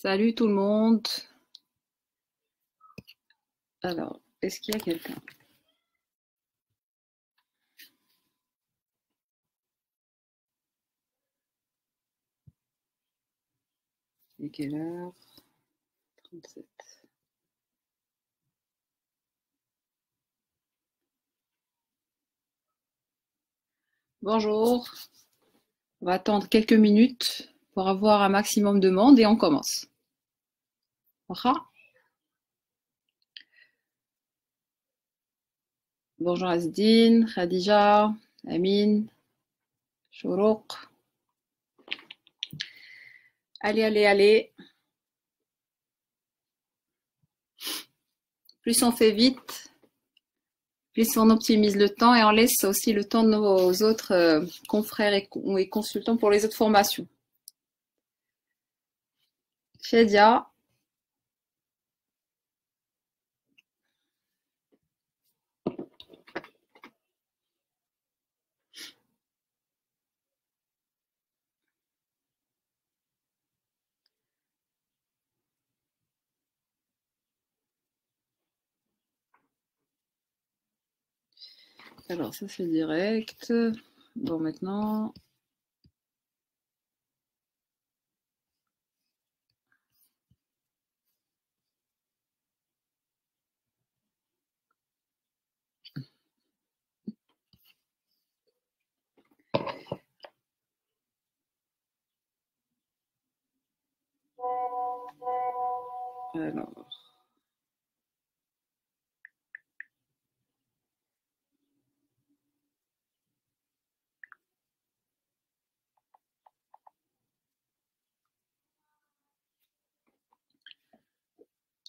Salut tout le monde. Alors, est-ce qu'il y a quelqu'un? Il est quelle heure? 37. Bonjour. On va attendre quelques minutes pour avoir un maximum de monde et on commence. Bonjour Asdine, Khadija, Amine, Shourouk. Allez, allez, allez. Plus on fait vite, plus on optimise le temps et on laisse aussi le temps de nos autres confrères et consultants pour les autres formations. Shedia. Alors ça c'est direct. Bon maintenant.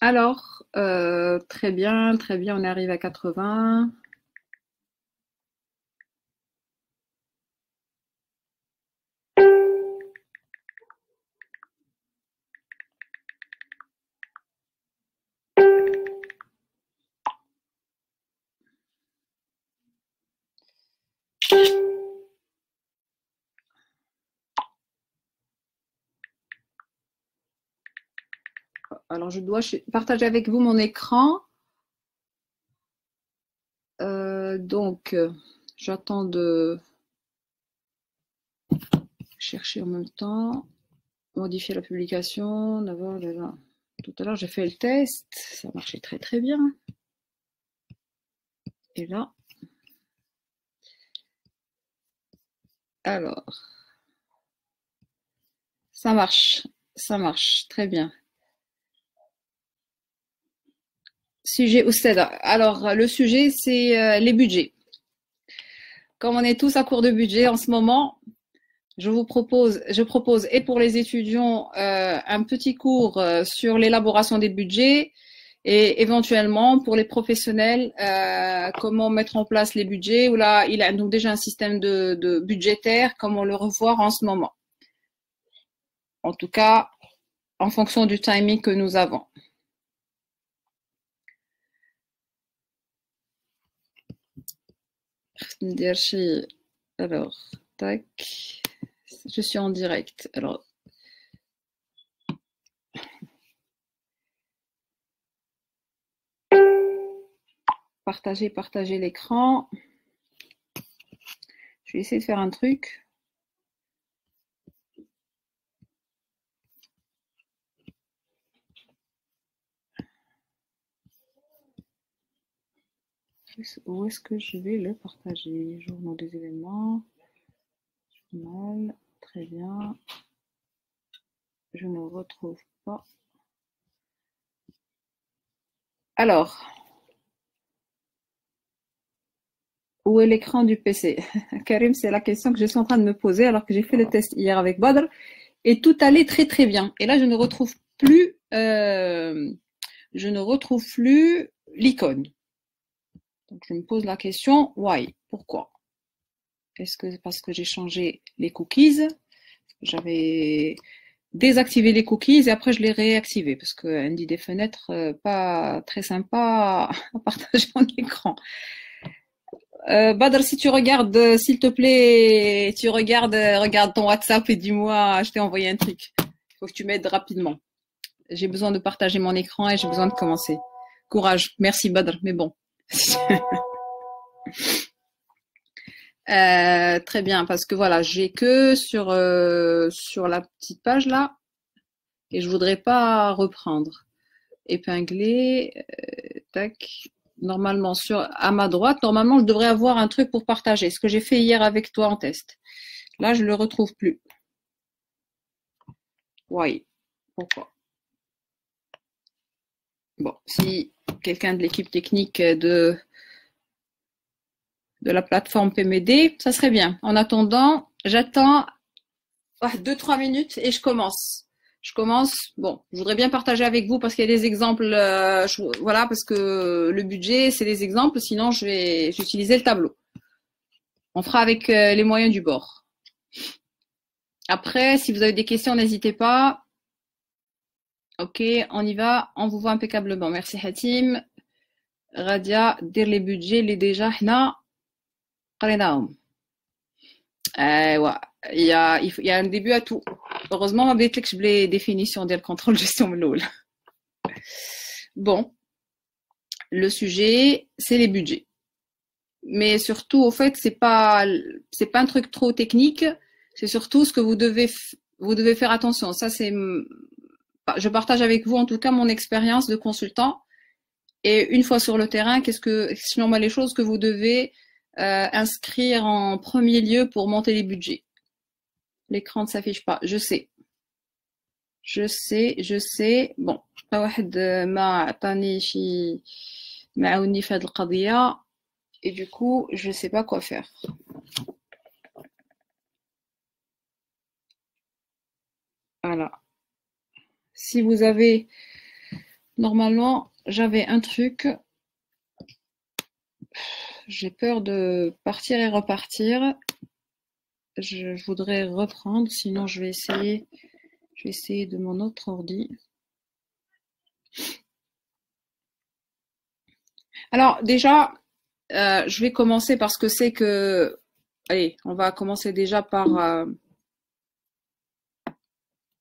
Alors, très bien, on arrive à 80. Alors, je dois partager avec vous mon écran. Donc, j'attends de chercher en même temps, modifier la publication. D'abord, tout à l'heure, j'ai fait le test, ça marchait très très bien. Et là, alors, ça marche, très bien. Sujet Ousted. Alors, le sujet, c'est les budgets. Comme on est tous à court de budget en ce moment, je propose et pour les étudiants un petit cours sur l'élaboration des budgets et éventuellement pour les professionnels comment mettre en place les budgets. Ou là, il a donc déjà un système de budgétaire, comment le revoir en ce moment. En tout cas, en fonction du timing que nous avons. Alors, tac, je suis en direct. Alors, partager l'écran. Je vais essayer de faire un truc. Où est-ce que je vais le partager? Journaux des événements. Journal. Très bien. Je ne retrouve pas. Alors, où est l'écran du PC? Karim, c'est la question que je suis en train de me poser alors que j'ai fait le test hier avec Badr et tout allait très très bien. Et là, je ne retrouve plus l'icône. Donc, je me pose la question, why? Pourquoi? Est-ce que c'est parce que j'ai changé les cookies? J'avais désactivé les cookies et après je les réactivés parce qu'elle dit des fenêtres pas très sympa à partager en écran. Badr, si tu regardes, s'il te plaît, regarde ton WhatsApp et dis-moi, je t'ai envoyé un truc. Il faut que tu m'aides rapidement. j'ai besoin de partager mon écran et j'ai besoin de commencer. Courage. Merci Badr, mais bon. Très bien, parce que voilà, j'ai que sur la petite page là, et je voudrais pas reprendre. Épingler, tac. Normalement, à ma droite, normalement, je devrais avoir un truc pour partager. Ce que j'ai fait hier avec toi en test. Là, je le retrouve plus. Oui. Pourquoi? Bon, si quelqu'un de l'équipe technique de la plateforme peut m'aider, ça serait bien. En attendant, j'attends 2-3 minutes et je commence. Bon, je voudrais bien partager avec vous parce qu'il y a des exemples, voilà, parce que le budget, c'est des exemples, sinon je vais utiliser le tableau. On fera avec les moyens du bord. Après, si vous avez des questions, n'hésitez pas. Ok, on y va, on vous voit impeccablement. Merci Hatim. Radia, dire les budgets, les déjà, hna, قريناهم. Ouais. Il y a un début à tout. Heureusement, ma bête que je les définitions de contrôle gestion MLOL. Bon, le sujet, c'est les budgets. Mais surtout, au fait, c'est pas un truc trop technique. C'est surtout ce que vous devez faire attention. Ça, je partage avec vous en tout cas mon expérience de consultant. Et une fois sur le terrain, sinon les choses que vous devez inscrire en premier lieu pour monter les budgets. L'écran ne s'affiche pas. Je sais. Bon. Et du coup, je sais pas quoi faire. Voilà. Si vous avez... Normalement, j'avais un truc. J'ai peur de partir et repartir. Je voudrais reprendre, sinon je vais essayer de mon autre ordi. Alors déjà, je vais commencer par ce que c'est que... Allez, on va commencer déjà par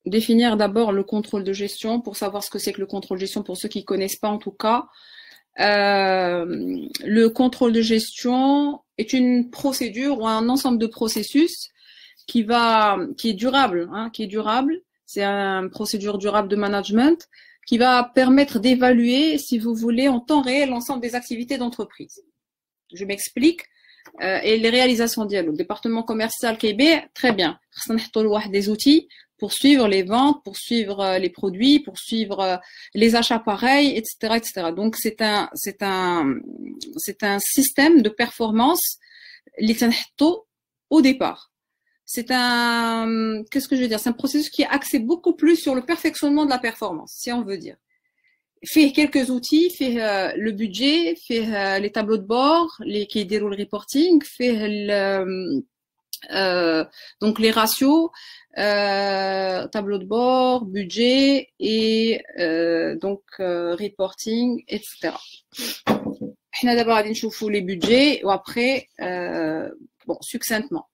définir d'abord le contrôle de gestion pour savoir ce que c'est que le contrôle de gestion pour ceux qui ne connaissent pas en tout cas. Le contrôle de gestion est une procédure ou un ensemble de processus qui est durable, C'est une procédure durable de management qui va permettre d'évaluer, si vous voulez, en temps réel l'ensemble des activités d'entreprise. Je m'explique. Et les réalisations dialogue. Département commercial KB, très bien. Des outils pour suivre les ventes, pour suivre les produits, pour suivre les achats pareils, etc., etc. Donc c'est un système de performance au départ. Qu'est-ce que je veux dire? C'est un processus qui est axé beaucoup plus sur le perfectionnement de la performance, si on veut dire. Fait quelques outils, fait le budget, fait les tableaux de bord, qui déroulent le reporting, fait donc les ratios, tableau de bord, budget et donc reporting, etc. On a d'abord les budgets ou après, bon, succinctement.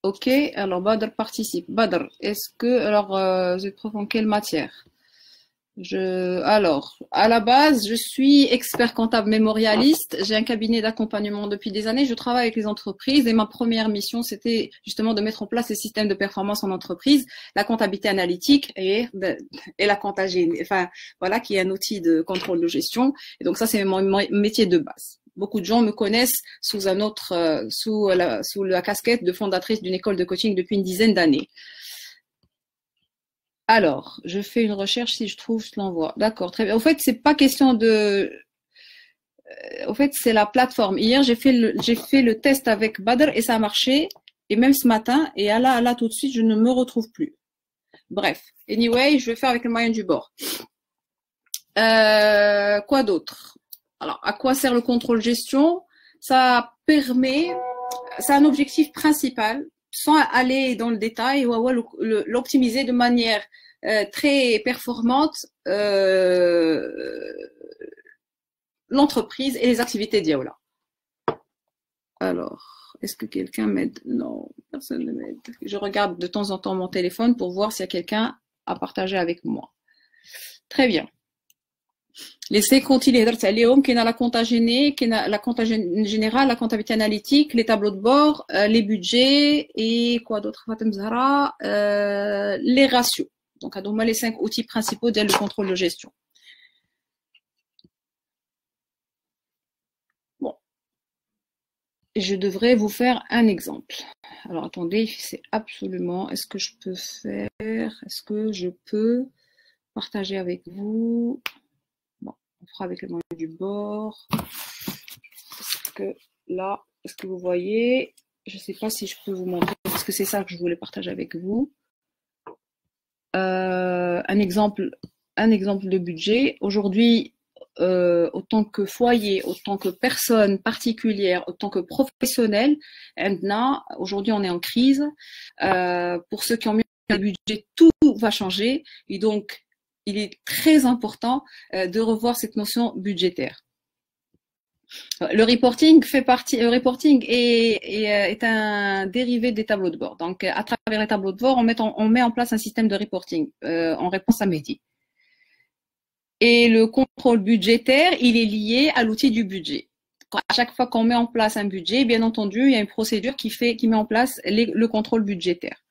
Ok, alors Badr participe. Badr, vous êtes prof en quelle matière? Alors, à la base, je suis expert comptable mémorialiste. J'ai un cabinet d'accompagnement depuis des années. Je travaille avec les entreprises et ma première mission, c'était justement de mettre en place les systèmes de performance en entreprise, la comptabilité analytique et la comptagine. Enfin, voilà, qui est un outil de contrôle de gestion. Et donc ça, c'est mon métier de base. Beaucoup de gens me connaissent sous la casquette de fondatrice d'une école de coaching depuis une dizaine d'années. Alors, je fais une recherche, si je trouve, je l'envoie. D'accord, très bien. Au fait, c'est pas question de... Au fait, c'est la plateforme. Hier, j'ai fait le test avec Badr et ça a marché. Et même ce matin, et là, tout de suite, je ne me retrouve plus. Bref. Anyway, je vais faire avec le moyen du bord. Quoi d'autre? Alors, à quoi sert le contrôle gestion? Ça permet... C'est un objectif principal, sans aller dans le détail, ou l'optimiser de manière très performante l'entreprise et les activités d'Yaola. Alors, est-ce que quelqu'un m'aide? Non, personne ne m'aide. Je regarde de temps en temps mon téléphone pour voir s'il y a quelqu'un à partager avec moi. Très bien. Les 50 اللي هضرت عليهم كاينه la compta gênée, كاينه la compta générale, la comptabilité analytique, les tableaux de bord, les budgets et quoi d'autre Fatem Zahra, les ratios. Donc هادو هما les 5 outils principaux ديال le contrôle de gestion. Bon. Je devrais vous faire un exemple. Alors attendez, c'est absolument, est-ce que je peux faire, est-ce que je peux partager avec vous? Bon, on fera avec le moyen du bord. Est-ce que là, est-ce que vous voyez? Je ne sais pas si je peux vous montrer, parce que c'est ça que je voulais partager avec vous. Un exemple de budget. Aujourd'hui, autant que foyer, autant que personne particulière, autant que professionnel, aujourd'hui on est en crise. Pour ceux qui ont mis le budget, tout va changer. Et donc, il est très important de revoir cette notion budgétaire. Le reporting fait partie. Le reporting est un dérivé des tableaux de bord. Donc, à travers les tableaux de bord, on met en place un système de reporting en réponse à Mehdi. Et le contrôle budgétaire, il est lié à l'outil du budget. À chaque fois qu'on met en place un budget, bien entendu, il y a une procédure qui met en place le contrôle budgétaire.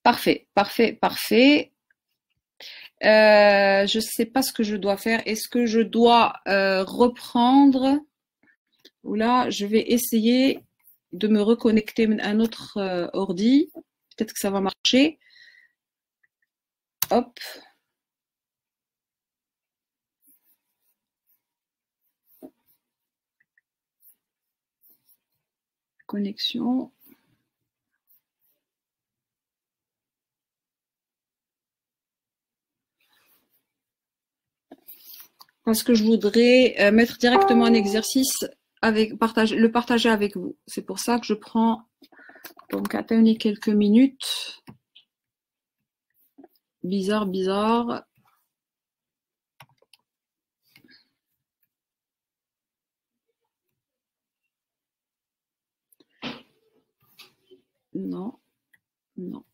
Parfait, parfait, parfait. Je ne sais pas ce que je dois faire. Est-ce que je dois reprendre? Ou là, je vais essayer de me reconnecter à un autre ordi. Peut-être que ça va marcher. Hop. Connexion. Parce que je voudrais mettre directement un exercice le partager avec vous. C'est pour ça que je prends donc attendez quelques minutes. Bizarre, bizarre. Non, non.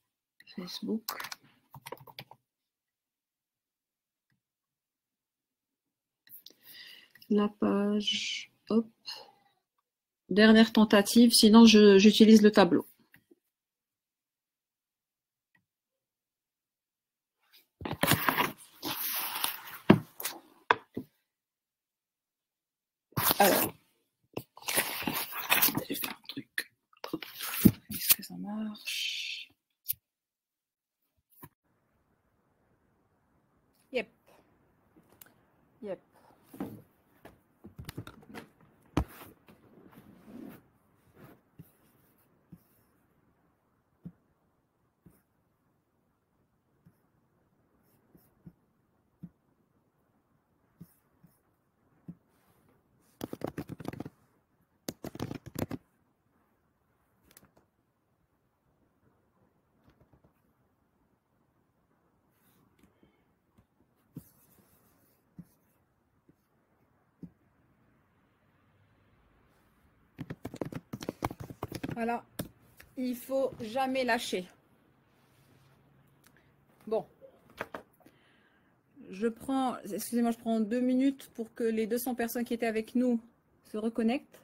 Facebook. La page, hop. Dernière tentative, sinon j'utilise le tableau. Alors, je vais faire un truc. Hop. Est-ce que ça marche? Yep. Yep. Voilà, il faut jamais lâcher. Bon, excusez-moi, je prends 2 minutes pour que les 200 personnes qui étaient avec nous se reconnectent.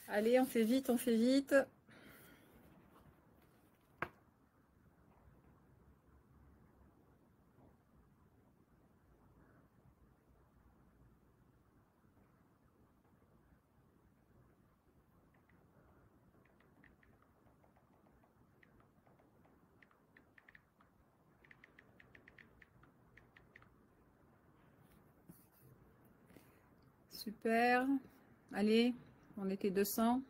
Allez, on fait vite, on fait vite. Super. Allez, on était 200.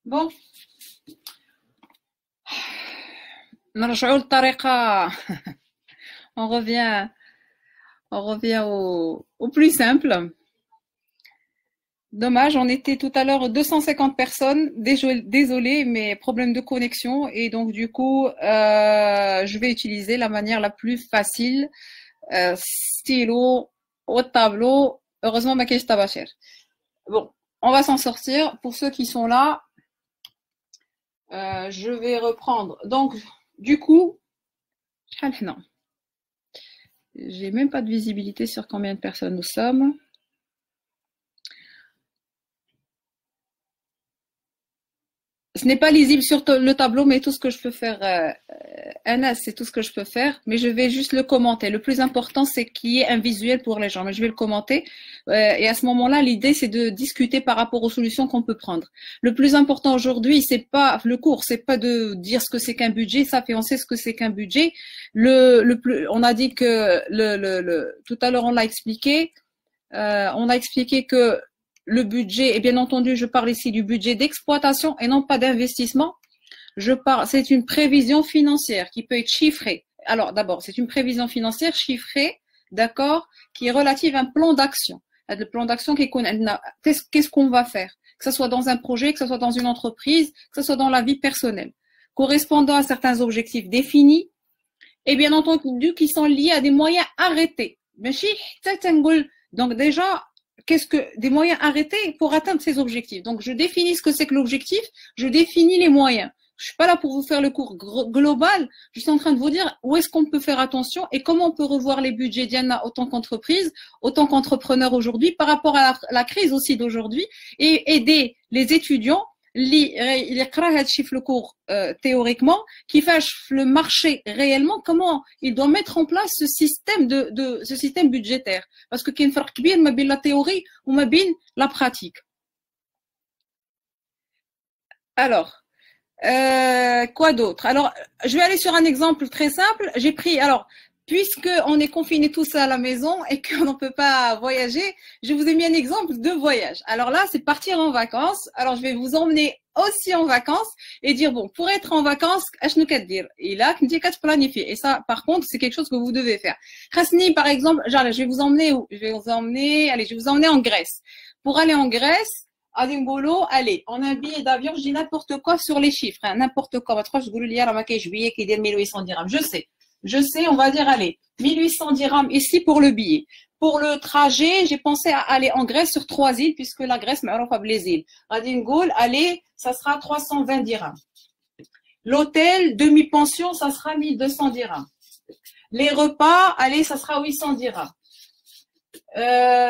Bon, نرجعوا للطريقة. On revient au plus simple. Dommage, on était tout à l'heure 250 personnes. Désolé, mais problème de connexion. Et donc, du coup, je vais utiliser la manière la plus facile. Stylo, au tableau. Heureusement, ma caisse tabachère. Bon, on va s'en sortir. Pour ceux qui sont là, je vais reprendre. Donc, du coup, j'ai même pas de visibilité sur combien de personnes nous sommes. Ce n'est pas lisible sur le tableau, mais tout ce que je peux faire, Anna, c'est tout ce que je peux faire, mais je vais juste le commenter. Le plus important, c'est qu'il y ait un visuel pour les gens, mais je vais le commenter. Et à ce moment-là, l'idée, c'est de discuter par rapport aux solutions qu'on peut prendre. Le plus important aujourd'hui, c'est pas le cours, c'est pas de dire ce que c'est qu'un budget, ça fait, on sait ce que c'est qu'un budget. On a dit que tout à l'heure, on l'a expliqué. On a expliqué que le budget, et bien entendu, je parle ici du budget d'exploitation et non pas d'investissement. C'est une prévision financière qui peut être chiffrée. Alors, d'abord, c'est une prévision financière chiffrée, d'accord, qui est relative à un plan d'action. Le plan d'action qui est qu'est-ce qu'on va faire, que ce soit dans un projet, que ce soit dans une entreprise, que ce soit dans la vie personnelle, correspondant à certains objectifs définis, et bien entendu, qui sont liés à des moyens arrêtés. Donc, déjà, qu'est-ce que des moyens arrêtés pour atteindre ces objectifs. Donc, je définis ce que c'est que l'objectif, je définis les moyens. Je suis pas là pour vous faire le cours global, je suis en train de vous dire où est-ce qu'on peut faire attention et comment on peut revoir les budgets Diana autant qu'entreprise, autant qu'entrepreneur aujourd'hui par rapport à la crise aussi d'aujourd'hui et aider les étudiants il le cours théoriquement qui fasse le marché réellement comment il doit mettre en place ce système ce système budgétaire parce que qu'il y a un فرق كبير ما بين la théorie ou ما بين la pratique. Alors quoi d'autre? Alors je vais aller sur un exemple très simple. J'ai pris puisque on est confinés tous à la maison et qu'on ne peut pas voyager, je vous ai mis un exemple de voyage. Alors là, c'est partir en vacances. Alors je vais vous emmener aussi en vacances et dire bon, pour être en vacances, dire et là, planifier. Et ça, par contre, c'est quelque chose que vous devez faire. Khasni, par exemple, je vais vous emmener où? Je vais vous emmener en Grèce. Pour aller en Grèce, allez, on a un billet d'avion, je dis n'importe quoi sur les chiffres, hein, n'importe quoi. Je sais, on va dire, allez, 1800 dirhams ici pour le billet. Pour le trajet, j'ai pensé à aller en Grèce sur 3 îles, puisque la Grèce, les îles. Allez, ça sera 320 dirhams. L'hôtel, demi-pension, ça sera 1200 dirhams. Les repas, allez, ça sera 800 dirhams.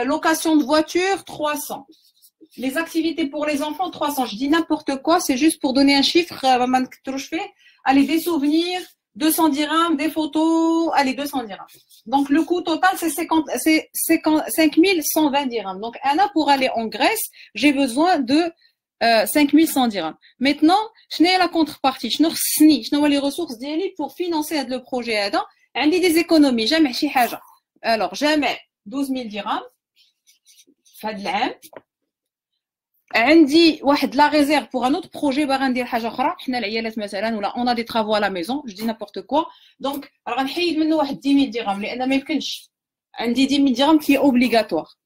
Location de voiture, 300. Les activités pour les enfants, 300. Je dis n'importe quoi, c'est juste pour donner un chiffre. Allez, des souvenirs, 200 dirhams, des photos, allez, 200 dirhams. Donc, le coût total, c'est 5120 dirhams. Donc, Anna, pour aller en Grèce, j'ai besoin de 5100 dirhams. Maintenant, je n'ai la contrepartie. Je n'ai les ressources d'Eli pour financer le projet. On dit des économies. Jamais, alors, jamais 12 000 dirhams. Fadlam. عندي واحد la réserve pour un autre projet باغا ندير حاجه اخرى حنا العيالات مثلا ولا on a des travaux à la maison je dis n'importe quoi donc راه غنحيد منه واحد 10000 درهم لان ما يمكنش عندي 10000 درهم qui est obligatoire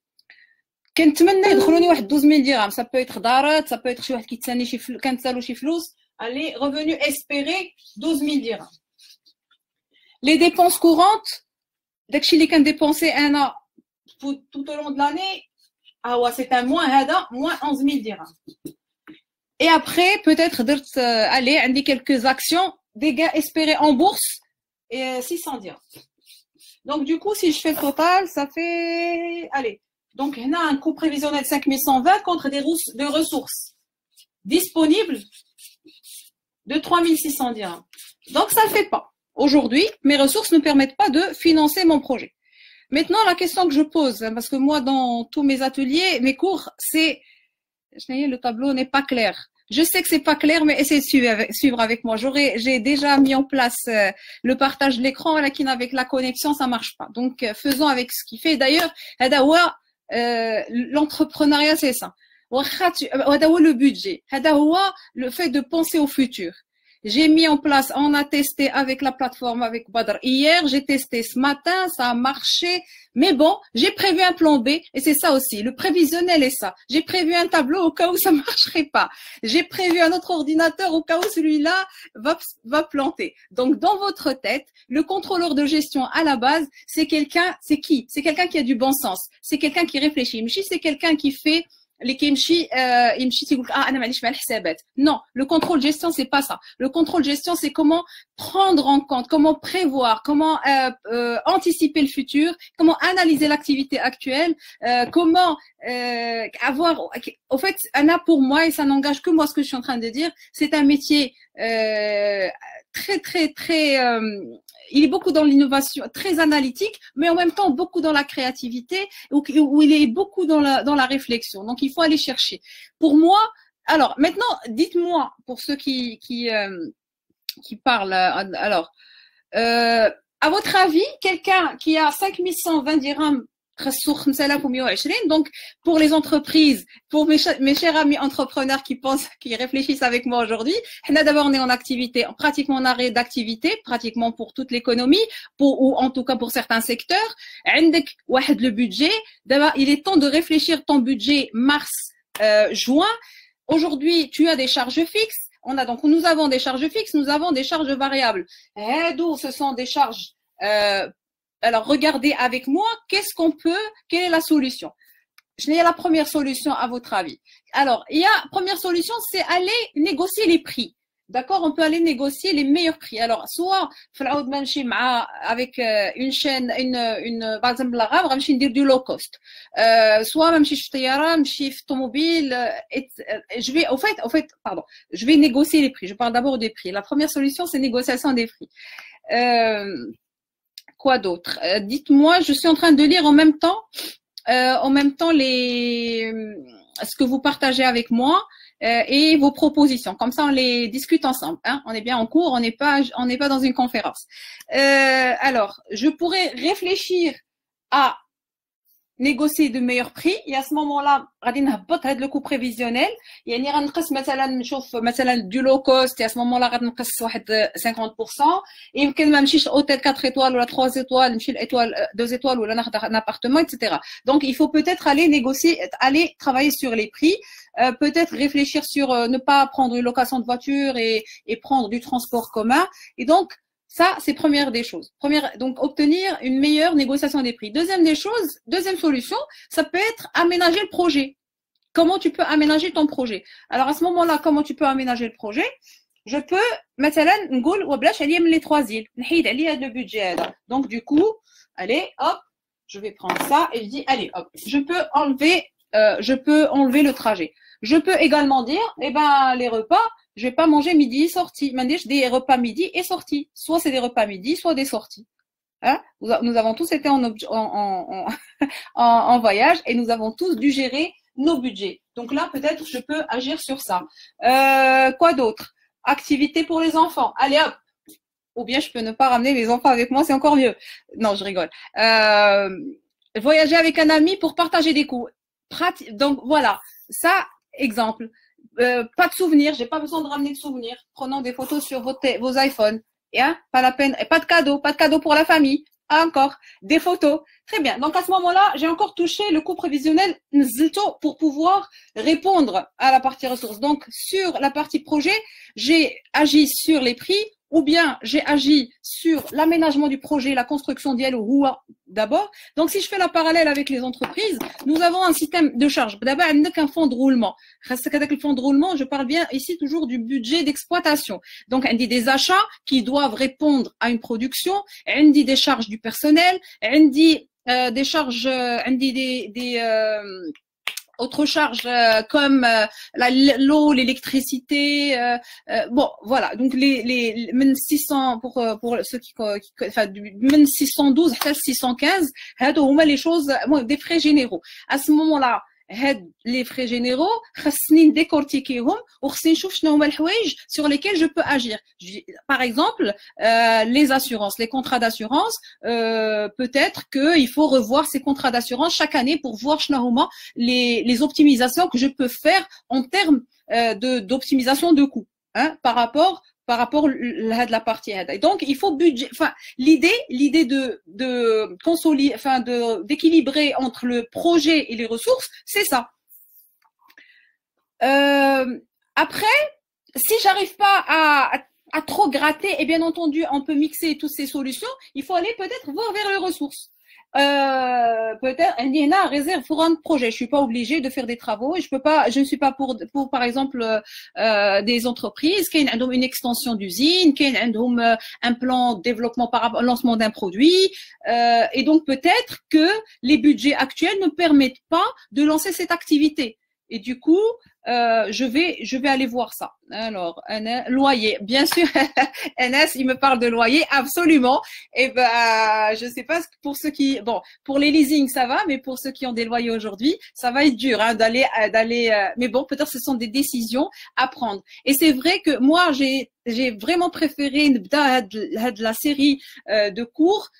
كنتمنى يدخلوني واحد 12000 درهم ça peut être دارات ça peut être شي واحد كيتساني شي كنتسالو شي فلوس allez revenu espéré 12000 dirhams les dépenses courantes داكشي اللي كنديبونسي انا tout au long de l'année. Ah ouais, c'est un moins 11 000 dirhams. Et après, peut-être, allez, on dit quelques actions, des gains espérés en bourse, et 600 dirhams. Donc, du coup, si je fais le total, ça fait, allez. Donc, on a un coût prévisionnel de 5120 contre des ressources disponibles de 3600 dirhams. Donc, ça ne le fait pas. Aujourd'hui, mes ressources ne permettent pas de financer mon projet. Maintenant, la question que je pose, parce que moi, dans tous mes ateliers, mes cours, c'est, le tableau n'est pas clair. Je sais que c'est pas clair, mais essayez de suivre avec moi. J'ai déjà mis en place le partage de l'écran, là, qui avec la connexion, ça marche pas. Donc, faisons avec ce qu'il fait. D'ailleurs, l'entrepreneuriat, c'est ça. وهذا هو le budget. هذا هو le fait de penser au futur. J'ai mis en place, on a testé avec la plateforme, avec Badr. Hier, j'ai testé ce matin, ça a marché. Mais bon, j'ai prévu un plan B et c'est ça aussi. Le prévisionnel est ça. J'ai prévu un tableau au cas où ça marcherait pas. J'ai prévu un autre ordinateur au cas où celui-là va planter. Donc, dans votre tête, le contrôleur de gestion à la base, c'est quelqu'un, c'est qui? C'est quelqu'un qui a du bon sens. C'est quelqu'un qui réfléchit. Mchi, c'est quelqu'un qui fait les كيمشي يمشي تيقول انا معليش مع الحسابات. Non, le contrôle gestion c'est pas ça. Le contrôle gestion c'est comment prendre en compte, comment prévoir, comment anticiper le futur, comment analyser l'activité actuelle, comment avoir au fait Anna pour moi et ça n'engage que moi ce que je suis en train de dire, c'est un métier très il est beaucoup dans l'innovation, très analytique, mais en même temps beaucoup dans la créativité, où il est beaucoup dans la réflexion. Donc, il faut aller chercher. Pour moi, alors maintenant, dites-moi, pour ceux qui parlent, alors, à votre avis, quelqu'un qui a 5120 dirhams, donc pour les entreprises, pour mes chers amis entrepreneurs qui réfléchissent avec moi aujourd'hui, d'abord on est en activité, pratiquement en arrêt d'activité, pratiquement pour toute l'économie, ou en tout cas pour certains secteurs. Le budget, d'abord il est temps de réfléchir ton budget mars-juin. Aujourd'hui, tu as des charges fixes. Nous avons des charges fixes, nous avons des charges variables. D'où ce sont des charges. Alors, regardez avec moi, quelle est la solution? Je n'ai la première solution à votre avis. Alors, première solution, c'est aller négocier les prix. D'accord? On peut aller négocier les meilleurs prix. Alors, soit, avec une chaîne, par exemple, l'arabe, du low cost. Soit, même si je automobile, je vais négocier les prix. Je parle d'abord des prix. La première solution, c'est négociation des prix. Quoi d'autre? Dites-moi, je suis en train de lire en même temps ce que vous partagez avec moi et vos propositions. Comme ça, on les discute ensemble. Hein? On est bien en cours, on n'est pas dans une conférence. Alors, je pourrais réfléchir à négocier de meilleurs prix et à ce moment-là غادي نهبط هذا le coût prévisionnel يعني غنقص مثلا نشوف مثلا du low cost et à ce moment-là غنقص واحد 50% يمكن ما نمشيش hôtel 4 étoiles ولا 3 étoiles نمشي l'étoile 2 étoiles ولا ناخذ un appartement etc. Donc il faut peut-être aller négocier, aller travailler sur les prix, peut-être réfléchir sur ne pas prendre une location de voiture et prendre du transport commun et donc ça, c'est première des choses. Donc, obtenir une meilleure négociation des prix. Deuxième solution, ça peut être aménager le projet. Comment tu peux aménager ton projet? Alors, à ce moment-là, comment tu peux aménager le projet? Je peux, مثلا, نقول وبلاش عليا من les 3 îles. نحيد عليا le budget هذا. Donc, du coup, allez, hop, je vais prendre ça et je dis, allez, hop, je peux enlever le trajet. Je peux également dire, les repas, je vais pas manger midi sortie. Maintenant, des repas midi et sortie. Soit c'est des repas midi, soit des sorties. Hein? Nous avons tous été en voyage et nous avons tous dû gérer nos budgets. Donc là, peut-être, je peux agir sur ça. Quoi d'autre? Activité pour les enfants. Allez hop. Ou bien je peux ne pas ramener les enfants avec moi, c'est encore mieux. Non, je rigole. Voyager avec un ami pour partager des coûts. Donc voilà. Ça, exemple. Pas de souvenirs, j'ai pas besoin de ramener de souvenirs. Prenons des photos sur vos iPhones. Hein? Pas la peine. Et pas de cadeau pour la famille. Ah, encore. Des photos. Très bien. Donc, à ce moment-là, j'ai encore touché le coût prévisionnel pour pouvoir répondre à la partie ressources. Donc, sur la partie projet, j'ai agi sur les prix ou bien j'ai agi sur l'aménagement du projet, la construction d'IL ou HUA d'abord. Donc, si je fais la parallèle avec les entreprises, nous avons un système de charge. D'abord, on n'a qu'un fonds de roulement. Avec le fonds de roulement, je parle bien ici toujours du budget d'exploitation. Donc, on dit des achats qui doivent répondre à une production, on dit des charges du personnel, on dit des charges, on dit des autres charges comme l'eau, l'électricité, bon voilà, donc les 600 pour ceux qui enfin du 612 à 615, هادو هما les choses, des frais généraux. À ce moment-là, les frais généraux خصني نديكورتيكيهم وخصني نشوف شنو هما الحوايج sur lesquels je peux agir. Par exemple, les assurances, les contrats d'assurance, peut-être qu'il faut revoir ces contrats d'assurance chaque année pour voir شنو هما les optimisations que je peux faire en termes d'optimisation de coûts, hein, par rapport à la partie. Et donc, il faut budget, enfin, l'idée de consolider, enfin, d'équilibrer entre le projet et les ressources, c'est ça. Après, si j'arrive pas à trop gratter, et bien entendu, on peut mixer toutes ces solutions, il faut aller peut-être voir vers les ressources. Peut-être il y en a réserve pour un projet, je suis pas obligée de faire des travaux et je ne suis pas pour par exemple des entreprises qui ont une extension d'usine, qui ont un plan de développement par rapport au lancement d'un produit, et donc peut-être que les budgets actuels ne permettent pas de lancer cette activité et du coup je vais aller voir ça. Alors, un loyer, bien sûr. NS, il me parle de loyer, absolument. Et ben, je sais pas pour ceux qui, bon, pour les leasing ça va, mais pour ceux qui ont des loyers aujourd'hui, ça va être dur hein, d'aller. Mais bon, peut-être ce sont des décisions à prendre. Et c'est vrai que moi, j'ai vraiment préféré la série de cours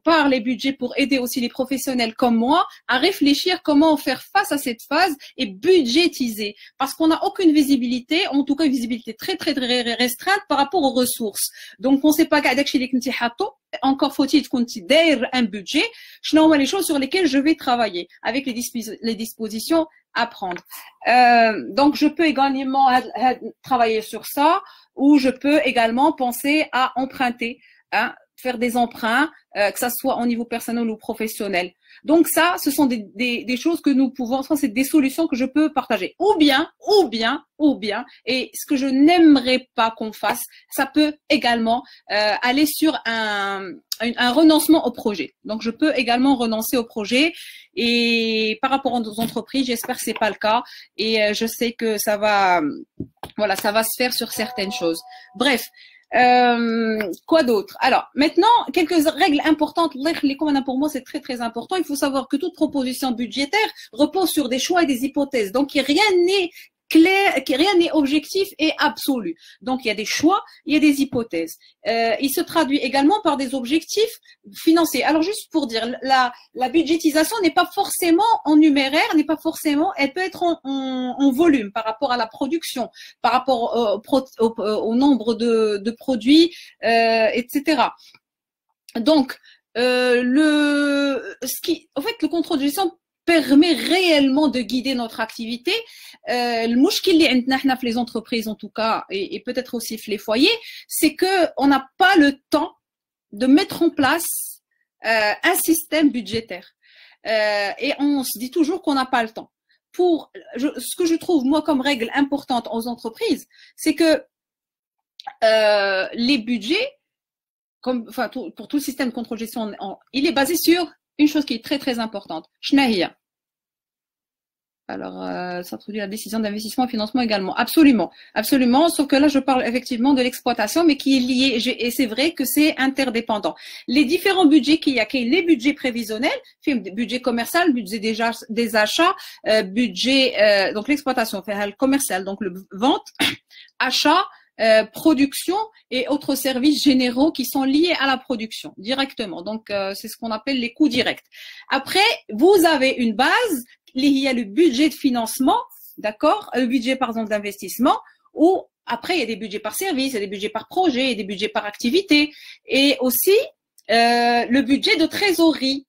par les budgets pour aider aussi les professionnels comme moi à réfléchir comment faire face à cette phase et budgétiser, parce qu'on n'a aucune visibilité, en tout cas une visibilité très très très restreinte par rapport aux ressources. Donc on ne sait pas encore faut-il qu'on ait un budget, je n'ai les choses sur lesquelles je vais travailler avec les dispositions à prendre. Donc je peux également travailler sur ça, ou je peux également penser à emprunter, hein, faire des emprunts, que ça soit au niveau personnel ou professionnel. Donc ça, ce sont des choses que nous pouvons, c'est des solutions que je peux partager. Ou bien, et ce que je n'aimerais pas qu'on fasse, ça peut également aller sur un renoncement au projet. Donc je peux également renoncer au projet, et par rapport aux entreprises, j'espère que c'est pas le cas, et je sais que ça va, voilà, ça va se faire sur certaines choses. Bref. Quoi d'autre? Alors, maintenant, quelques règles importantes. Pour moi, c'est très, très important. Il faut savoir que toute proposition budgétaire repose sur des choix et des hypothèses. Donc, rien n'est clair, rien n'est objectif et absolu. Donc, il y a des choix, il y a des hypothèses. Il se traduit également par des objectifs financiers. Alors, juste pour dire, la budgétisation n'est pas forcément en numéraire, n'est pas forcément, elle peut être en volume par rapport à la production, par rapport au nombre de produits, etc. Donc, en fait, le contrôle de gestion permet réellement de guider notre activité. Le مشكل اللي عندنا احنا في les entreprises en tout cas, et peut-être aussi les foyers, c'est que on n'a pas le temps de mettre en place un système budgétaire, et on se dit toujours qu'on n'a pas le temps. Ce que je trouve moi comme règle importante aux entreprises, c'est que les budgets, enfin pour tout le système de contrôle-gestion, il est basé sur une chose qui est très très importante. Shnahia. Alors, ça introduit la décision d'investissement et financement également. Absolument, absolument. Sauf que là, je parle effectivement de l'exploitation, mais qui est lié. Et c'est vrai que c'est interdépendant. Les différents budgets qu'il y a, les budgets prévisionnels, budget commercial, budget des achats, budget donc l'exploitation, le commercial, donc le vente, achat, production et autres services généraux qui sont liés à la production directement. Donc, c'est ce qu'on appelle les coûts directs. Après, vous avez une base, il y a le budget de financement, d'accord, le budget par exemple d'investissement, ou après il y a des budgets par service, il y a des budgets par projet, il y a des budgets par activité, et aussi le budget de trésorerie.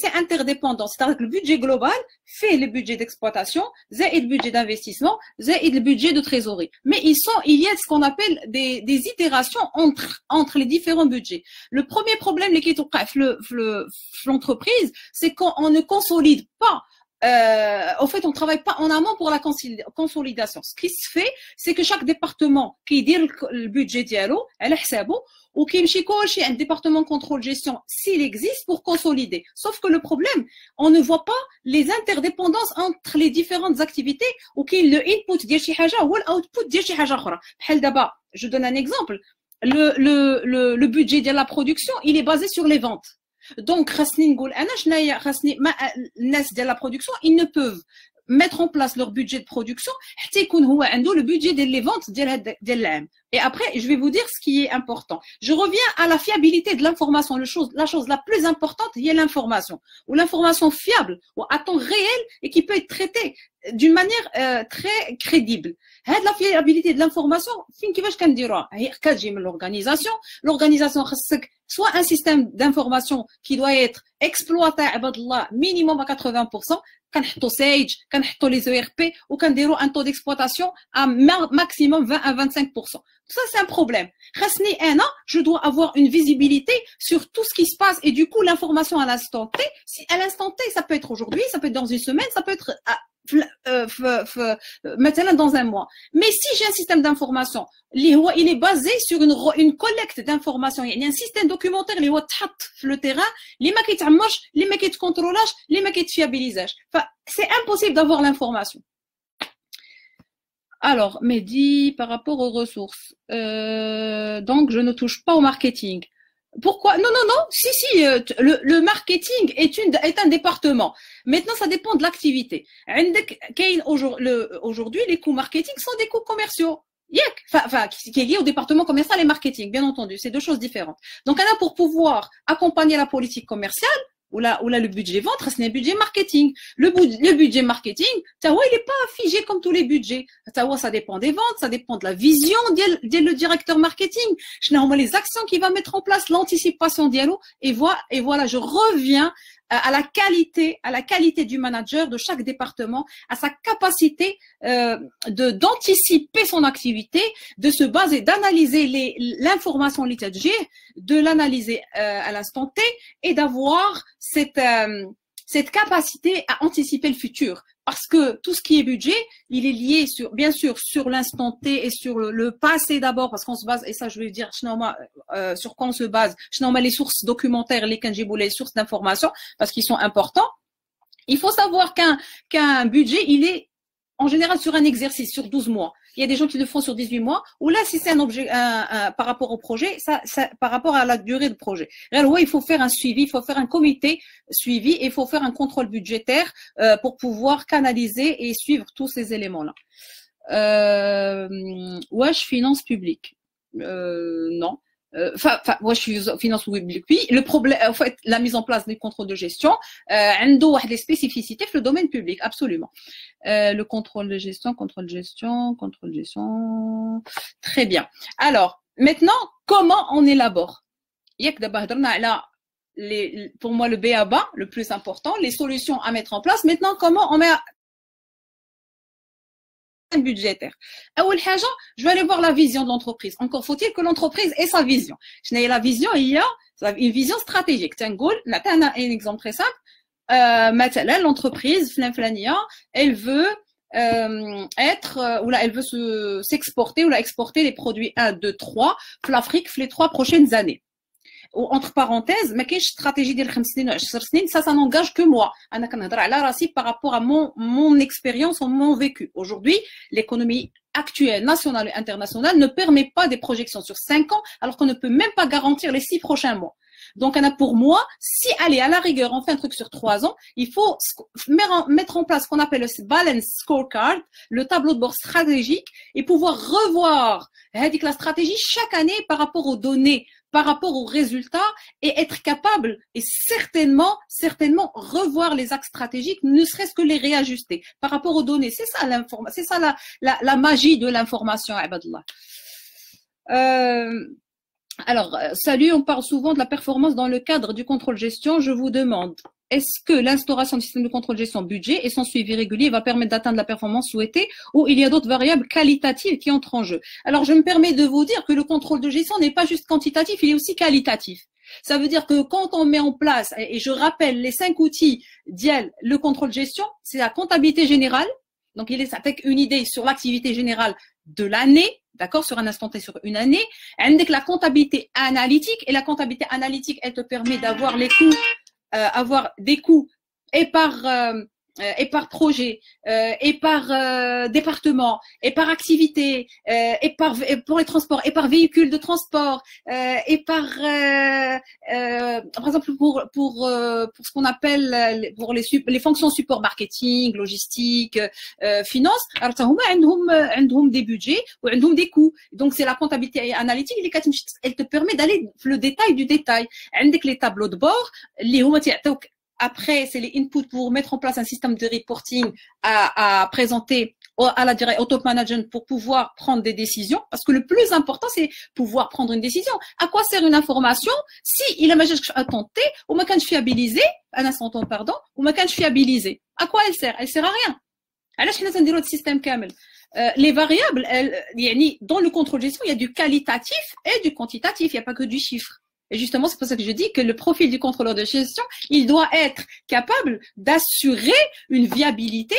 C'est interdépendant, c'est-à-dire que le budget global fait le budget d'exploitation, et le budget d'investissement, et le budget de trésorerie. Mais il y a ce qu'on appelle des itérations entre les différents budgets. Le premier problème qui est l'entreprise, c'est qu'on ne consolide pas. En fait, on travaille pas en amont pour la consolidation. Ce qui se fait, c'est que chaque département qui dit le budget dialogue, elle a ou qui me un département contrôle gestion s'il existe pour consolider. Sauf que le problème, on ne voit pas les interdépendances entre les différentes activités ou qui le input ديال شي حاجه ou l'output ديال شي حاجه اخرى. بحال دابا, je donne un exemple. Le budget de la production, il est basé sur les ventes. Donc, la production, ils ne peuvent mettre en place leur budget de production le budget des ventes de l'âme. Et après, je vais vous dire ce qui est important. Je reviens à la fiabilité de l'information. La chose la plus importante, il y a l'information. Ou l'information fiable, ou à temps réel, et qui peut être traitée d'une manière très crédible. La fiabilité de l'information, l'organisation, soit un système d'information qui doit être exploité minimum à 80%, كنحطوا Sage, كنحطوا les ERP ou كنديروا un taux d'exploitation à maximum 20 à 25%. Ça, c'est un problème. Je dois avoir une visibilité sur tout ce qui se passe et du coup, l'information à l'instant T, si à l'instant T, ça peut être aujourd'hui, ça peut être dans une semaine, ça peut être maintenant dans un mois. Mais si j'ai un système d'information, il est basé sur une collecte d'informations, il y a un système documentaire qui est sur le terrain, les ma كيتعمرش, les ma كيتكونترولاش, les ma كيتفيابيليزاش. C'est impossible d'avoir l'information. Alors, Mehdi, par rapport aux ressources, donc je ne touche pas au marketing. Pourquoi? Non, non, non. Si, le marketing est un département. Maintenant, ça dépend de l'activité. Aujourd'hui, les coûts marketing sont des coûts commerciaux. Qui est lié au département commercial et marketing, bien entendu. C'est deux choses différentes. Donc, là, pour pouvoir accompagner la politique commerciale, ou là, le budget vente, c'est un budget marketing. Le budget marketing, il n'est pas figé comme tous les budgets. Ça dépend des ventes, ça dépend de la vision le directeur marketing. Je n'ai les actions qu'il va mettre en place, l'anticipation dialogue. Et voilà, je reviens à la qualité du manager de chaque département, à sa capacité d'anticiper son activité, de se baser, d'analyser l'information liturgique, de l'analyser à l'instant T et d'avoir cette capacité à anticiper le futur. Parce que tout ce qui est budget, il est lié bien sûr sur l'instant T et sur le passé d'abord, parce qu'on se base, et ça je vais dire sur quoi on se base, les sources documentaires, les sources d'information, parce qu'ils sont importants. Il faut savoir qu'un budget, il est en général sur un exercice, sur 12 mois. Il y a des gens qui le font sur 18 mois, ou là, si c'est un objet, par rapport au projet, par rapport à la durée du projet. Il faut faire un suivi, il faut faire un comité suivi, et il faut faire un contrôle budgétaire pour pouvoir canaliser et suivre tous ces éléments-là. Je finance publique. Non. Moi je suis finance publique. Puis le problème, en fait, la mise en place des contrôles de gestion, des spécificités dans le domaine public, absolument. Le contrôle de gestion. Très bien. Alors, maintenant, comment on élabore? Pour moi, le B.A.B.A, le plus important, les solutions à mettre en place. Maintenant, comment on met budgétaire. Je vais aller voir la vision de l'entreprise. Encore faut-il que l'entreprise ait sa vision. La vision, il y a une vision stratégique. Un exemple très simple. L'entreprise, elle veut elle veut s'exporter ou exporter les produits 1, 2, 3 pour l'Afrique les 3 prochaines années. Ou entre parenthèses, mais quelle stratégie de 5 سنين ou 10 سنين, ça n'engage que moi. أنا كنهضر على راسي par rapport à mon expérience ou mon vécu. Aujourd'hui, l'économie actuelle, nationale et internationale ne permet pas des projections sur 5 ans, alors qu'on ne peut même pas garantir les 6 prochains mois. Donc, pour moi, si allez à la rigueur, on fait un truc sur 3 ans, il faut mettre en place ce qu'on appelle le balance scorecard, le tableau de bord stratégique, et pouvoir revoir la stratégie chaque année par rapport aux données, par rapport aux résultats, et être capable, et certainement revoir les axes stratégiques, ne serait-ce que les réajuster par rapport aux données. C'est ça l'information, c'est ça la magie de l'information, Abdallah. Alors, salut, on parle souvent de la performance dans le cadre du contrôle-gestion. Je vous demande, est-ce que l'instauration du système de contrôle-gestion budget et son suivi régulier va permettre d'atteindre la performance souhaitée ou il y a d'autres variables qualitatives qui entrent en jeu? Alors, je me permets de vous dire que le contrôle de gestion n'est pas juste quantitatif, il est aussi qualitatif. Ça veut dire que quand on met en place, et je rappelle les 5 outils d'IEL, le contrôle de gestion, c'est la comptabilité générale. Donc, il est avec une idée sur l'activité générale de l'année, d'accord, sur un instant T, sur une année. Avec la comptabilité analytique, et la comptabilité analytique, elle te permet d'avoir les coûts, avoir des coûts et par et par projet, et par département, et par activité, et pour les transports, et par véhicule de transport, et par exemple pour ce qu'on appelle pour les fonctions support marketing, logistique, finance. Alors عندهم des budgets ou عندهم des coûts. Donc c'est la comptabilité analytique elle te permet d'aller le détail du détail. عندك les tableaux de bord اللي هما تيعطيوك. Après, c'est les inputs pour mettre en place un système de reporting à présenter au top management pour pouvoir prendre des décisions. Parce que le plus important, c'est pouvoir prendre une décision. À quoi sert une information si il a à tenter ou ma canne fiabilisé, un instant, pardon, ou ma canne fiabilisé. À quoi elle sert? Elle sert à rien. Alors, je vais le système camel. Les variables, dans le contrôle de gestion, il y a du qualitatif et du quantitatif. Il n'y a pas que du chiffre. Et justement, c'est pour ça que je dis que le profil du contrôleur de gestion, il doit être capable d'assurer une viabilité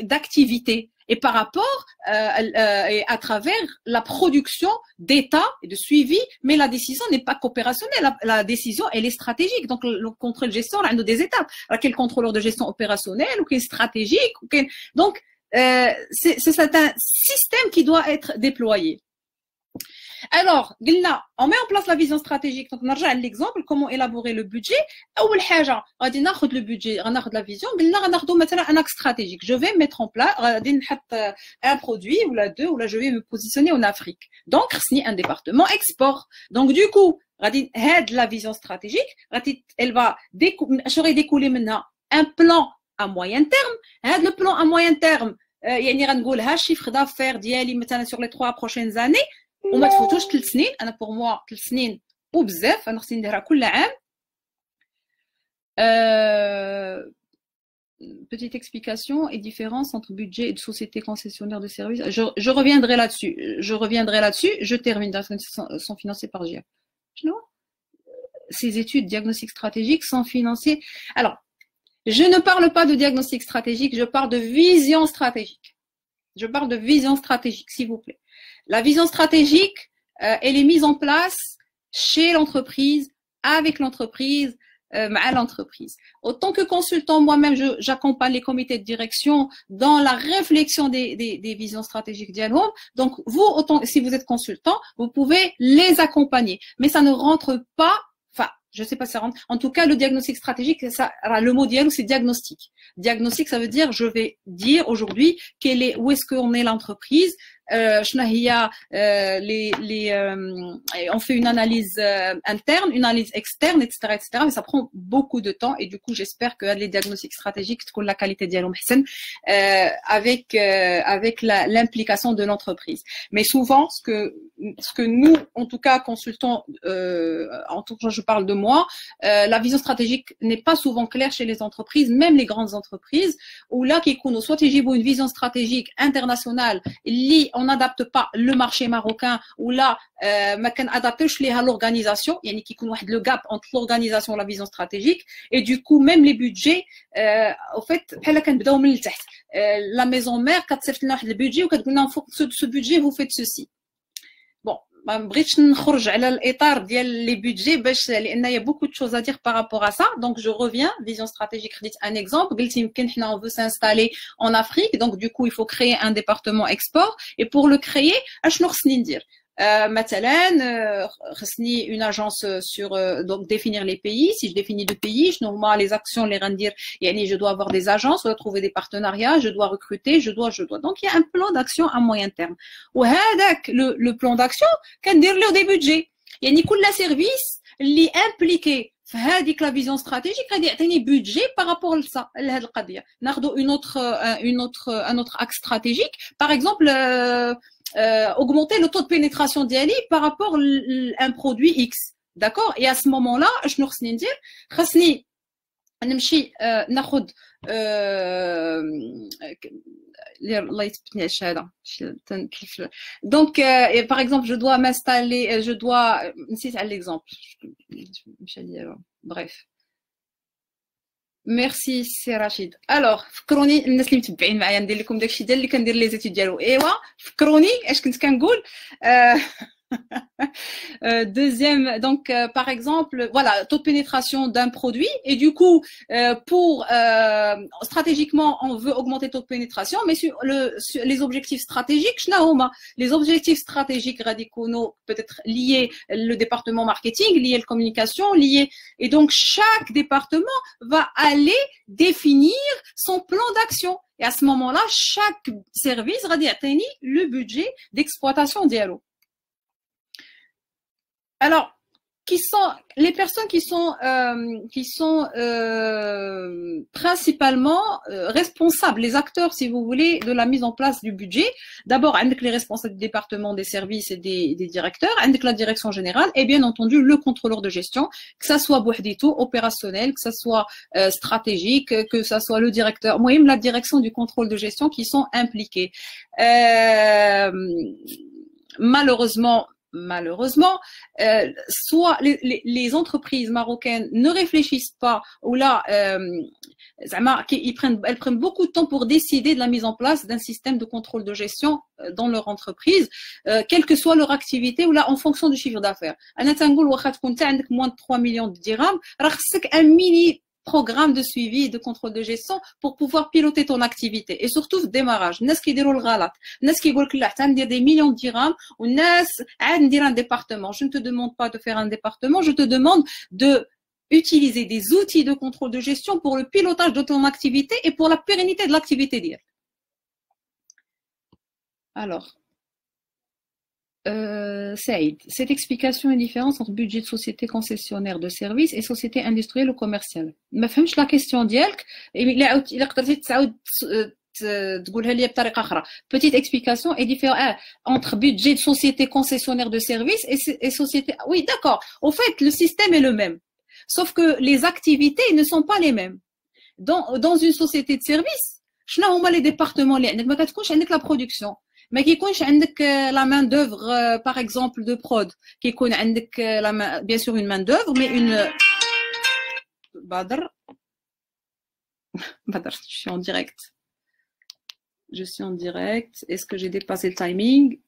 d'activité et par rapport et à travers la production d'état et de suivi, mais la décision n'est pas qu'opérationnelle, la décision elle est stratégique. Donc le contrôle de gestion, il y a des étapes. Alors, quel contrôleur de gestion opérationnel ou quel stratégique ou quel... Donc c'est un système qui doit être déployé. Alors, on met en place la vision stratégique. Donc, on a l'exemple, comment élaborer le budget. أول حاجة غادي ناخذ le budget, غناخذ la vision, قلنا غناخذوا مثلا un axe stratégique. Je vais mettre en place, غادي نحط un produit ou la deux, ou là je vais me positionner en Afrique. Donc, خصني un département export. Donc, du coup, غادي هاد la vision stratégique, elle va découler maintenant un plan à moyen terme. هاد le plan à moyen terme, يعني غنقولها chiffre d'affaires ديالي مثلا sur les 3 prochaines années. وما تفوتوش 3 سنين. انا بور موا 3 سنين وبزاف انا خصني نديرها كل عام. Petite explication et différence entre budget et de société concessionnaire de services. Je reviendrai là-dessus. Je termine. Sont financés par GIA. Ces études diagnostiques stratégiques sont financées. Alors, je ne parle pas de diagnostic stratégique, je parle de vision stratégique. Je parle de vision stratégique, s'il vous plaît. La vision stratégique, elle est mise en place chez l'entreprise, avec l'entreprise, à l'entreprise. Autant que consultant, moi-même, j'accompagne les comités de direction dans la réflexion des visions stratégiques d'Yalhom. Donc, vous, autant, si vous êtes consultant, vous pouvez les accompagner. Mais ça ne rentre pas, enfin, je sais pas si ça rentre. En tout cas, le diagnostic stratégique, ça, le mot dialogue, c'est diagnostic. Diagnostic, ça veut dire, je vais dire aujourd'hui où est-ce qu'on est l'entreprise, on fait une analyse interne, une analyse externe, etc., mais ça prend beaucoup de temps et du coup, j'espère que les diagnostics stratégiques, la qualité dialogue avec l'implication de l'entreprise. Mais souvent, ce que nous, en tout cas, consultants, en tout cas, je parle de moi, la vision stratégique n'est pas souvent claire chez les entreprises, même les grandes entreprises, où là, soit ils ont une vision stratégique internationale, on n'adapte pas le marché marocain ou là ما كنادابتوش ليها l'organisation يعني كيكون واحد le gap entre l'organisation et la vision stratégique et du coup même les budgets au fait بحال كنبداو من التحت la maison mère كتصيفط لنا واحد البودجي وكتقول لنا ce budget vous faites ceci. Bon, ما بغيتش نخرج على الاطار ديال لي بودجي باش لان il y a beaucoup de choses à dire par rapport à ça. Donc je reviens vision stratégique. خديت un exemple قلت يمكن حنا on veut s'installer en Afrique, donc du coup il faut créer un département export et pour le créer اشنو خصني ندير مثلا خصني une agence sur donc définir les pays. Si je définis 2 pays, je normal les actions les rendir يعني je dois avoir des agences, je dois trouver des partenariats, je dois recruter, je dois donc il y a un plan d'action à moyen terme وهذاك le plan d'action كندير له des budgets يعني كل service اللي impliqué في هذيك la vision stratégique غادي يعطيني budget par rapport لهاد القضيه. ناخذوا un autre axe stratégique, par exemple augmenter le taux de pénétration d'Yali par rapport à un produit X. D'accord? Et à ce moment-là, je nous dire, خصني نمشي ناخذ الله يثبتني على الشهاده donc par exemple je dois m'installer je dois نسيت على l'exemple bref. ميرسي سي رشيد. الوغ فكروني الناس اللي متبعين معايا ندير لكم داكشي ديال اللي كندير لي زيتود ديالو. ايوا فكروني اش كنت كنقول Deuxième, donc par exemple, voilà, taux de pénétration d'un produit et du coup, stratégiquement, on veut augmenter le taux de pénétration, mais sur les objectifs stratégiques, les objectifs stratégiques radicaux, peut-être liés le département marketing, liés la communication, liés, et donc chaque département va aller définir son plan d'action. Et à ce moment-là, chaque service va détenir le budget d'exploitation dialogue. Alors, qui sont les personnes qui sont principalement responsables, les acteurs, si vous voulez, de la mise en place du budget. D'abord, avec les responsables du département des services et des directeurs, avec la direction générale, et bien entendu le contrôleur de gestion, que ça soit bouhdito, opérationnel, que ça soit stratégique, que ça soit le directeur, moi-même la direction du contrôle de gestion qui sont impliqués. Malheureusement, soit les entreprises marocaines ne réfléchissent pas, ou là, elles prennent beaucoup de temps pour décider de la mise en place d'un système de contrôle de gestion dans leur entreprise, quelle que soit leur activité, ou là, en fonction du chiffre d'affaires. Moins de 3 millions de dirhams, un mini programme de suivi et de contrôle de gestion pour pouvoir piloter ton activité. Et surtout, le démarrage. Nas qui diront le galat. Nas qui disent que tu as des millions de dirhams ou nas a un département. Je ne te demande pas de faire un département, je te demande de utiliser des outils de contrôle de gestion pour le pilotage de ton activité et pour la pérennité de l'activité. Alors, Saïd, cette explication est différente entre budget de société concessionnaire de services et société industrielle ou commerciale. ما فهمش la question ديالك. إلا قدرتي تعاود تقولها لي بطريقة أخرى. Petite explication est différente entre budget de société concessionnaire de services et société. Oui, d'accord. Au fait, le système est le même, sauf que les activités ne sont pas les mêmes. Dans une société de services, شنو هما les départements اللي عندك؟ ما كتكونش عندك la production. ما كيكونش عندك la main d'œuvre par exemple de prod كيكون عندك bien sûr une main d'œuvre mais une Badr, je suis en direct, est-ce que j'ai dépassé le timing?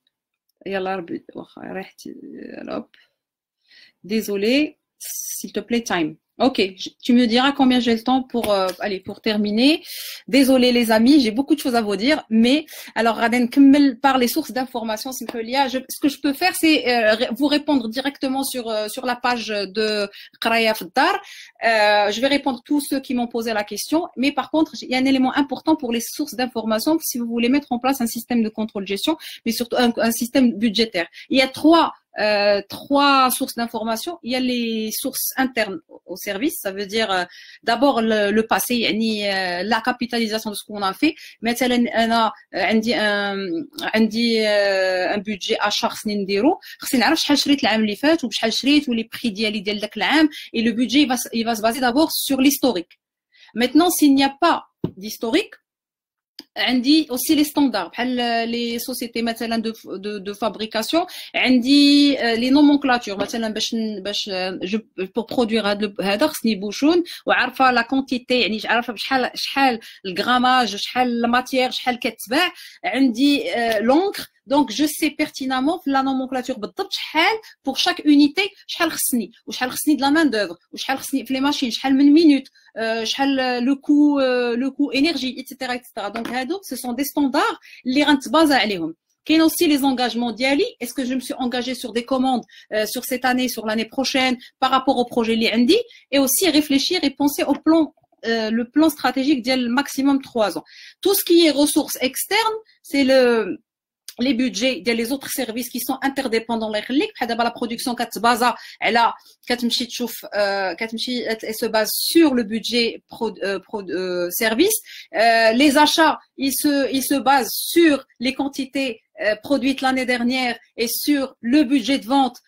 Désolé, s'il te plaît, time. Ok, tu me diras combien j'ai le temps pour pour terminer. Désolé les amis, j'ai beaucoup de choses à vous dire, mais alors Raden Kemmel par les sources d'information, ce que je peux faire, c'est vous répondre directement sur la page de Qraya Fdar. Je vais répondre tous ceux qui m'ont posé la question, mais par contre, il y a un élément important pour les sources d'information si vous voulez mettre en place un système de contrôle de gestion, mais surtout un système budgétaire. Il y a trois sources d'information. Il y a les sources internes au service, ça veut dire d'abord le passé, la capitalisation de ce qu'on a fait. مثلا انا عندي un budget achat خصني نديرو، خصني نعرف شحال شريت العام اللي فات وبشحال شريت ولي بري ديالي ديال داك العام، et le budget il va se baser d'abord sur l'historique. Maintenant, s'il n'y a pas d'historique, عندي aussi les standards بحال les sociétés مثلا de fabrication، عندي les nomenclatures مثلا باش pour produire هذا خصني بوشون وعارفه لا كونتيتي، يعني عارفه شحال الغراماج، شحال الماتيير، شحال كتباع، عندي l'encre. Donc, je sais pertinemment la nomenclature بالضبط شحال pour chaque unité، شحال خصني وشحال خصني de la main d'œuvre وشحال خصني في les machines، شحال من minute، شحال le coût énergie، etc., etc. Donc, ce sont des standards اللي غنتبازا عليهم. كاين aussi les engagements ديالي. Est-ce que je me suis engagée sur des commandes sur cette année, sur l'année prochaine, par rapport au projet اللي عندي, et aussi réfléchir et penser au plan le plan stratégique ديال maximum 3 ans. Tout ce qui est ressources externes, c'est les budgets des autres services qui sont interdépendants. La production elle se base sur le budget service. Les achats, ils se basent sur les quantités produites l'année dernière et sur le budget de vente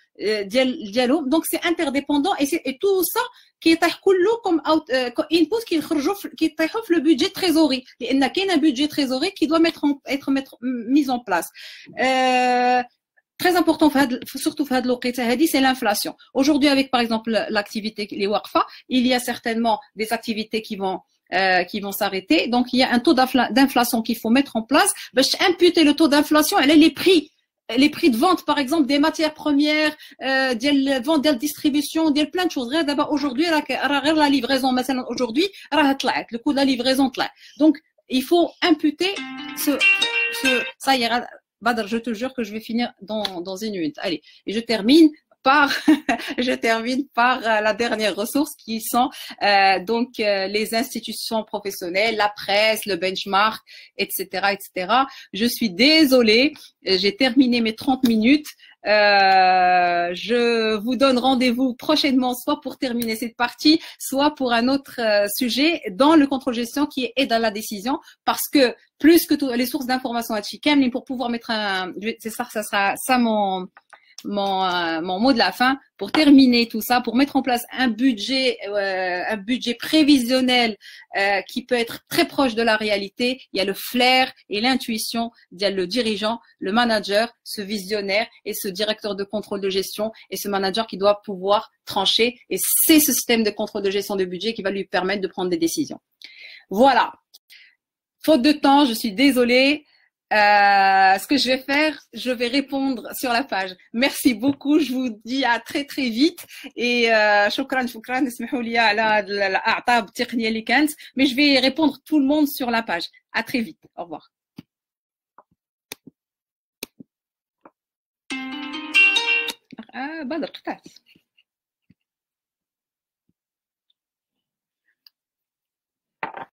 dialo. Donc c'est interdépendant et tout ça كيطيح كله comme input كيطيحوا في le budget trésorerie، لان كاين un budget trésorerie qui doit être mis en place. Très important surtout في هذه الوقيته هذه, c'est l'inflation. Aujourd'hui, avec par exemple l'activité les waqfa, il y a certainement des activités qui vont s'arrêter. Donc il y a un taux d'inflation qu'il faut mettre en place باش imputer le taux d'inflation على les prix les prix de vente, par exemple, des matières premières, des vente, de distribution, des plein de choses. D'abord, aujourd'hui, la livraison, aujourd'hui, le coût de la livraison. Donc, il faut imputer ça ira. Badr, je te jure que je vais finir dans une minute. Allez, et je termine par la dernière ressource qui sont les institutions professionnelles, la presse, le benchmark, etc. Je suis désolée, j'ai terminé mes 30 minutes. Je vous donne rendez-vous prochainement, soit pour terminer cette partie, soit pour un autre sujet dans le contrôle gestion qui est dans la décision, parce que plus que les sources d'information à Chikem, pour pouvoir mettre ça sera ça mon mot de la fin, pour terminer tout ça, pour mettre en place un budget prévisionnel qui peut être très proche de la réalité. Il y a le flair et l'intuition, il y a le dirigeant, le manager, ce visionnaire et ce directeur de contrôle de gestion et ce manager qui doit pouvoir trancher. Et c'est ce système de contrôle de gestion de budget qui va lui permettre de prendre des décisions. Voilà. Faute de temps, je suis désolée. Ce que je vais faire, je vais répondre sur la page. Merci beaucoup. Je vous dis à très très vite et شكرا اسمحوا لي على الاعطاء التقنيه اللي كانت mais je vais répondre tout le monde sur la page. À très vite. Au revoir. بدر قطعت.